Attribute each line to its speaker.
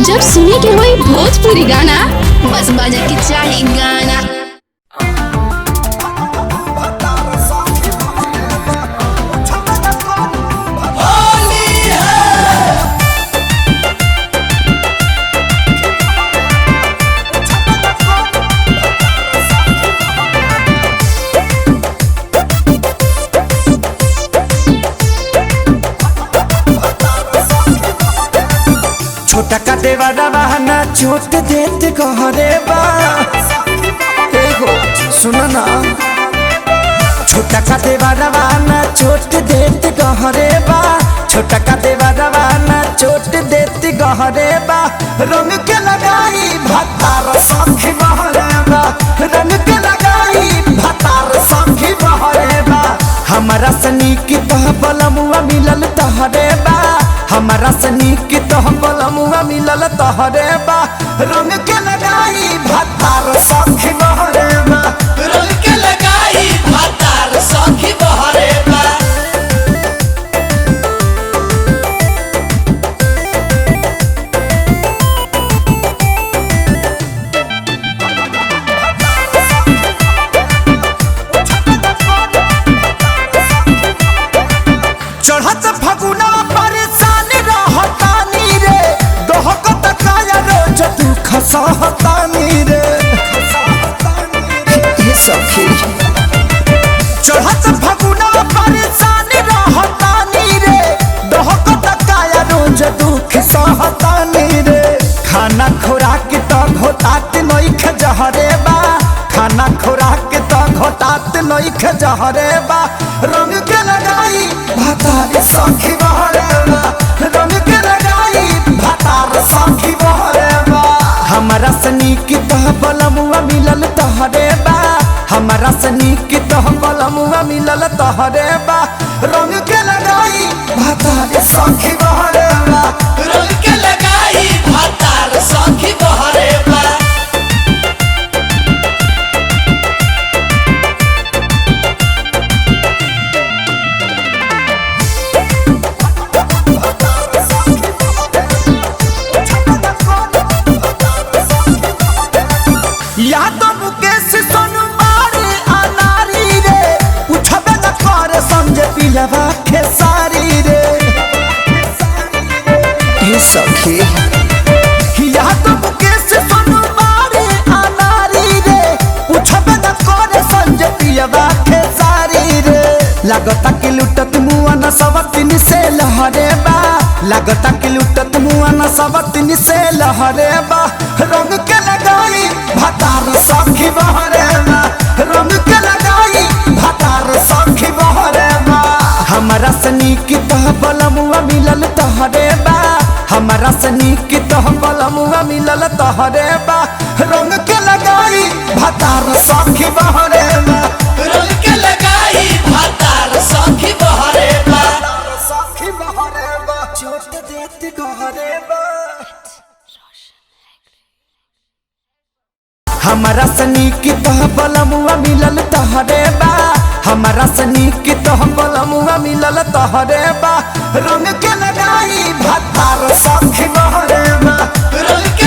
Speaker 1: जब सुने के होई भोजपुरी गाना, बस बजे के चाही गाना।
Speaker 2: छोटा का देवारा बहाना चोट देत कहरे बा एगो सुन ना। छोटा का देवारा बहाना चोट देत कहरे बा। छोटा का देवारा बहाना चोट देत कहरे बा। रंग के लगाई भतार सखी बहरे बा। रंग के लगाई भतार सखी बहरे बा। हमारा सनी की तह बलमुआ मिलल तहरे बा। हमारा सनी की तह बलमुआ मिलल तहरे बा। रंग के लगाई भतार सखी बहरे बा।
Speaker 3: रंग के लगाई भतार सखी बहरे बा।
Speaker 2: चढ़त फगुना परेशान रहतानी रे। दोहकत काया रोज तू खसहतानी रे। ये सखी चढ़त फगुना परेशान रहतानी रे। दोहकत काया रोज दुख सहतानी रे। खाना खुराक तो घोटात नइख जहरे बा। खाना खुराक तो घोटात नइख जहरे बा। रंग के लगाई भतार सखी बहरे बा। रंग के लगाई भतार सखी बहरे बा। हमारा सनी की तह बलमुआ मिलल तहरे बा। हमारा सनी की तह बलमुआ मिलल तहरे बा। रंग के लगाई भतार सखी बहरे बा।
Speaker 3: रंग के लगाई भतार सखी बहरे बा।
Speaker 2: या तो मुकेश सोनू मारे अनारी रे। उठबे न करे समझे पिलवा खेसारी रे। ये सखी या तो मुकेश सोनू मारे अनारी रे। उठबे न करे समझे पिलवा खेसारी रे। लागता कि लुटत मुआ न सवतिन से लहरे बा। लागता कि लुटत मुआ न सवतिन से लहरे बा। रंग के लगाई भतार सखी बहरे बा। रंग के लगाई भतार सखी बहरे बा। हमारा सनी की तह बलमुआ मिलल तहरे बा। हमारा सनी की तह बलमुआ मिलल तहरे बा। रंग के लगाई भतार सखी बहरे बा।
Speaker 3: रंग के लगाई भतार सखी बहरे बा।
Speaker 2: सखी बहरे बा। चोट देत गहरे बा। हमारा सनी की तह बलमुआ मिलल तहरे बा। हमारा सनी की तह बलमुआ मिलल तहरे बा। रंग के लगाई भतार सखी बहरे बा।
Speaker 3: रंग के